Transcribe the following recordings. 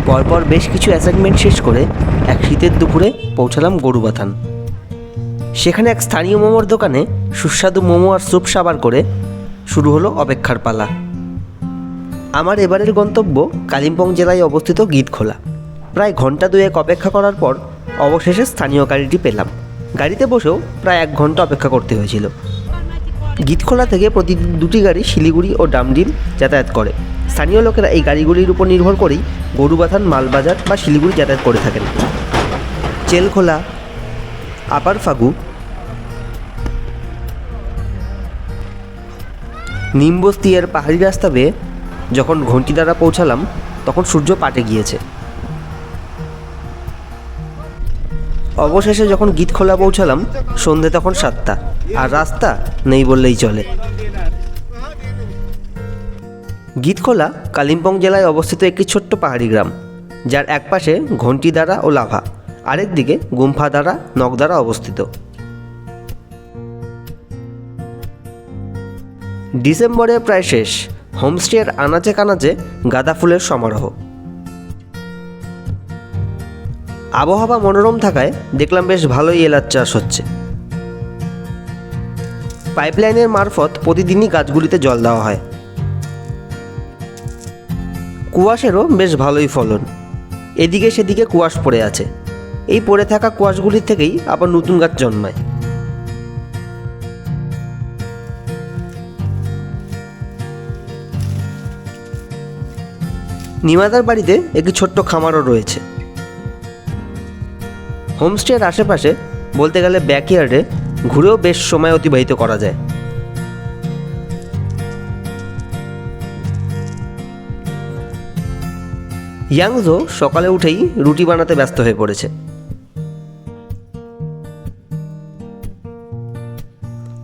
পরপর বেশ কিছু অ্যাসাইনমেন্ট শেষ করে এক শীতের দুপুরে পৌঁছালাম গরুবাথান। সেখানে এক স্থানীয় মোমোর দোকানে সুস্বাদু মোমো আর স্যুপ সাবার করে শুরু হলো অপেক্ষার পালা। আমার এবারের গন্তব্য কালিম্পং জেলায় অবস্থিত গীতখোলা। প্রায় ঘন্টা দুয়েক অপেক্ষা করার পর অবশেষে স্থানীয় গাড়িটি পেলাম। গাড়িতে বসেও প্রায় 1 ঘন্টা অপেক্ষা করতে হয়েছিল। গীতখোলা থেকে প্রতিদিন 2টি গাড়ি শিলিগুড়ি ও ডামডিম যাতায়াত করে। স্থানীয় লোকেরা এই গাড়িগুলির উপর নির্ভর করেই গরুবাথান, মালবাজার বা শিলিগুড়ি যাতায়াত করে থাকেন। চেলখোলা, আপার ফাগু, নিমবস্তি এর পাহাড়ি রাস্তা বেয়ে যখন ঘণ্টিদারা পৌঁছালাম তখন সূর্য পাটে গিয়েছে। অবশেষে যখন গীতখোলা পৌঁছালাম সন্ধে তখন 7টা, আর রাস্তা নেই বললেই চলে। গীতখোলা কালিম্পং জেলায় অবস্থিত একটি ছোট্ট পাহাড়ি গ্রাম, যার একপাশে ঘণ্টিদারা ও লাভা, আরেক দিকে গুম্ফাদারা, নগদারা অবস্থিত। ডিসেম্বরে প্রায় শেষ, হোমস্টের আনাচে কানাচে গাঁদা ফুলের সমারোহ। আবহাওয়া মনোরম থাকায় দেখলাম বেশ ভালোই এলাচ চাষ হচ্ছে। পাইপলাইনের মারফত প্রতিদিনই গাছগুলিতে জল দেওয়া হয়। কুয়াশেরও বেশ ভালোই ফলন। এদিকে সেদিকে কুয়াশ পড়ে আছে। এই পড়ে থাকা কুয়াশগুলির থেকেই আবার নতুন গাছ জন্মায়। নিমাদার বাড়িতে একটি ছোট্ট খামারও রয়েছে। হোমস্টের আশেপাশে বলতে গেলে ব্যাকইয়ার্ডে ঘুরেও বেশ সময় অতিবাহিত করা যায়। ইয়াংজো সকালে উঠেই রুটি বানাতে ব্যস্ত হয়ে পড়েছে।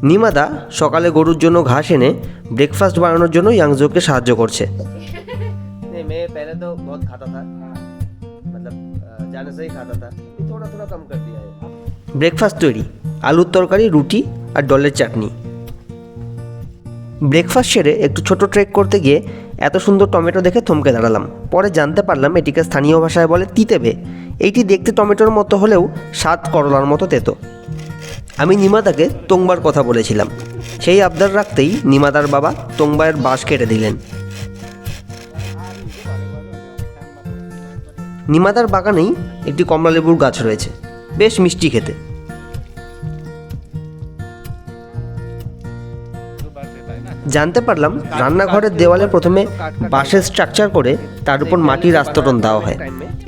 নিমাদা সকালে গরুর জন্য ঘাস এনে ব্রেকফাস্ট বানানোর জন্য ইয়াংজোকে সাহায্য করছে। ব্রেকফাস্ট তৈরি, আলুর তরকারি, রুটি আর ডলের চাটনি। ব্রেকফাস্ট সেরে একটু ছোট ট্রেক করতে গিয়ে এত সুন্দর টমেটো দেখে থমকে দাঁড়ালাম। পরে জানতে পারলাম এটিকে স্থানীয় ভাষায় বলে তিতেবে। এইটি দেখতে টমেটোর মতো হলেও স্বাদ করলার মতো তেতো। আমি নিমাদাকে তোংবার কথা বলেছিলাম। সেই আবদার রাখতেই নিমাদার বাবা তোংবায়ের বাঁশ কেটে দিলেন। নিমাদার বাগানেই একটি কমলালেবুর গাছ রয়েছে, বেশ মিষ্টি খেতে। জানতে পারলাম রান্নাঘরের দেওয়ালে প্রথমে বাঁশের স্ট্রাকচার করে তার উপর মাটির আস্তরণ দেওয়া হয়।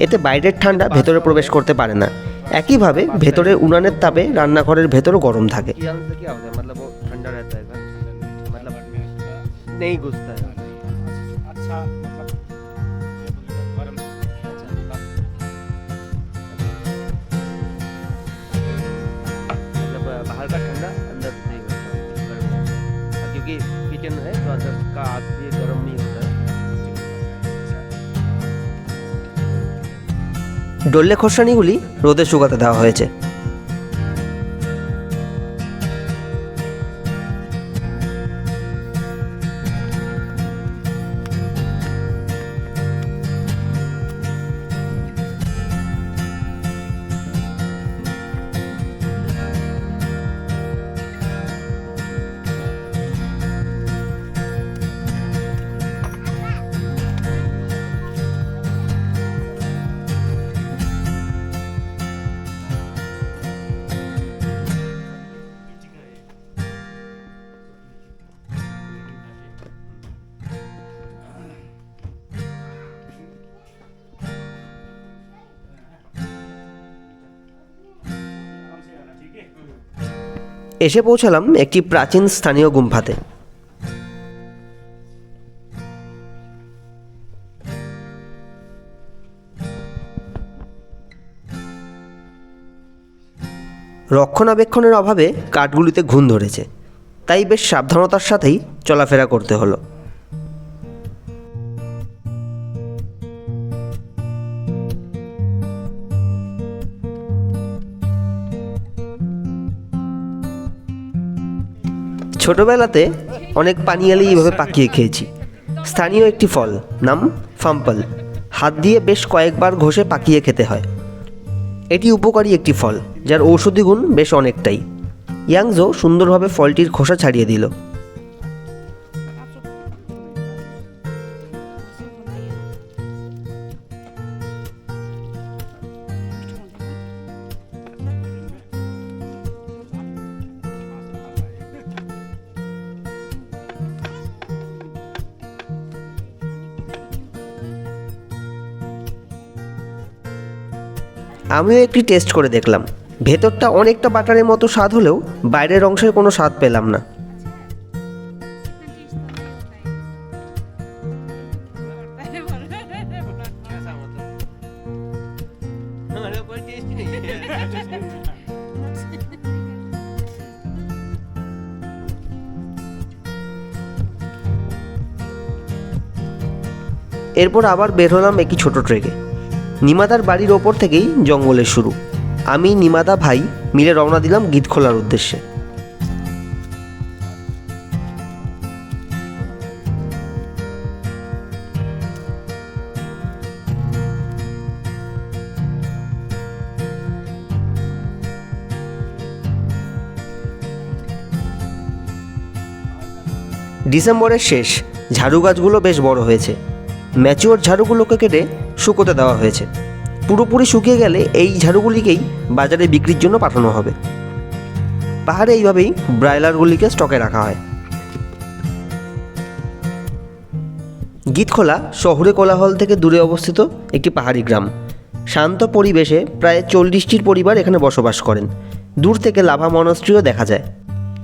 এতে বাইরের ঠান্ডা ভেতরে প্রবেশ করতে পারে না। একইভাবে ভেতরের উনানের তাপে রান্নাঘরের ভেতরও গরম থাকে। ডল্লে খোসানিগুলি রোদে শুকাতে দেওয়া হয়েছে। এসে পৌঁছালাম একটি প্রাচীন স্থানীয় গুম্ফাতে। রক্ষণাবেক্ষণের অভাবে কাঠগুলিতে ঘুণ ধরেছে, তাই বেশ সাবধানতার সাথেই চলাফেরা করতে হলো। ছোটবেলাতে অনেক পানিয়ালি এইভাবে পাকিয়ে খেয়েছি। স্থানীয় একটি ফল, নাম ফাম্পল। হাত দিয়ে বেশ কয়েকবার ঘষে পাকিয়ে খেতে হয়। এটি উপকারী একটি ফল, যার ঔষধি গুণ বেশ অনেকটাই। ইয়াংজো সুন্দরভাবে ফলটির খোসা ছাড়িয়ে দিল। আমিও একটি টেস্ট করে দেখলাম। ভেতরটা অনেকটা বাটারের মতো স্বাদ হলেও বাইরের অংশের কোনো স্বাদ পেলাম না। এরপর আবার বের হলাম একটি ছোট ট্রেকে। নিমাদার বাড়ির ওপর থেকেই জঙ্গলের শুরু। আমি নিমাদা ভাই মিলে রওনা দিলাম গিদখোলার উদ্দেশ্যে। ডিসেম্বরের শেষ, ঝাড়ু গাছগুলো বেশ বড় হয়েছে। ম্যাচিওর ঝাড়ুগুলোকে কেটে শুকোতে দেওয়া হয়েছে। পুরোপুরি শুকিয়ে গেলে এই ঝাড়ুগুলিকেই বাজারে বিক্রির জন্য পাঠানো হবে। পাহাড়ে এইভাবেই ব্রয়লারগুলিকে স্টকে রাখা হয়। গিদখোলা শহুরে কোলাহল থেকে দূরে অবস্থিত একটি পাহাড়ি গ্রাম। শান্ত পরিবেশে প্রায় 40টির পরিবার এখানে বসবাস করেন। দূর থেকে লাভা মনাস্ট্রিও দেখা যায়।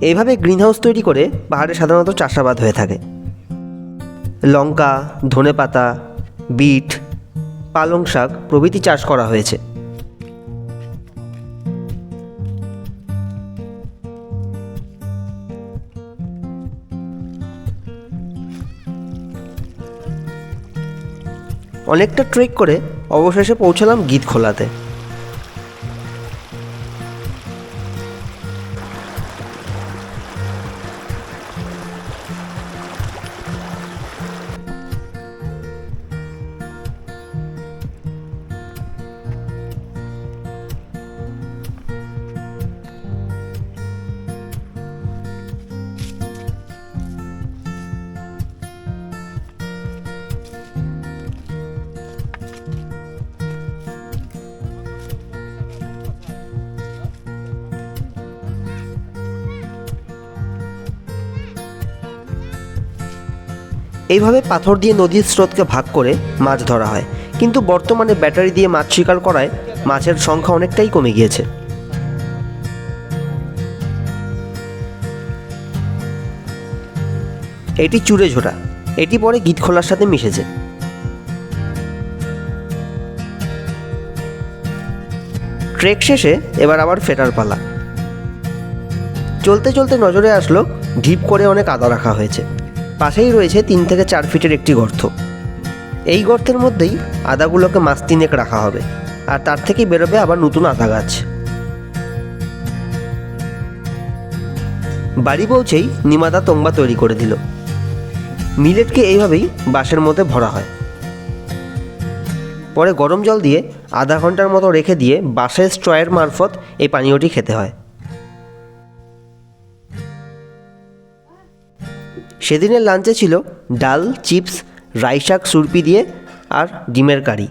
এইভাবে গ্রিনহাউস তৈরি করে পাহাড়ে সাধারণত চাষাবাদ হয়ে থাকে। লঙ্কা, ধনেপাতা, বিট, পালং শাক প্রভৃতি চাষ করা হয়েছে। অনেকটা ট্রেক করে অবশেষে পৌঁছালাম গিদখোলাতে। এইভাবে পাথর দিয়ে নদীর স্রোতকে ভাগ করে মাছ ধরা হয়, কিন্তু বর্তমানে ব্যাটারি দিয়ে মাছ শিকার করায় মাছের সংখ্যা অনেকটাই কমে গিয়েছে। এটি চুড়েঝোড়া। এটি পরে গিদখোলার সাথে মিশেছে। ট্রেক শেষে এবার আবার ফেরার পালা। চলতে চলতে নজরে আসলো ঢিপ করে অনেক আদা রাখা হয়েছে। পাশেই রয়েছে 3 থেকে 4 ফিটের একটি গর্ত। এই গর্তের মধ্যেই আদাগুলোকে মাস 3 রাখা হবে, আর তার থেকেই বেরোবে আবার নতুন আদা গাছ। বাড়ি পৌঁছেই নিমাদা তোংবা তৈরি করে দিল। মিলেটকে এইভাবেই বাঁশের মধ্যে ভরা হয়। পরে গরম জল দিয়ে আধা ঘন্টার মতো রেখে দিয়ে বাঁশের স্ট্রয়ের মারফত এই পানীয়টি খেতে হয়। সেদিনের লাঞ্চে ছিল ডাল, চিপস, রাই শাক সুরপি দিয়ে আর ডিমের কারি।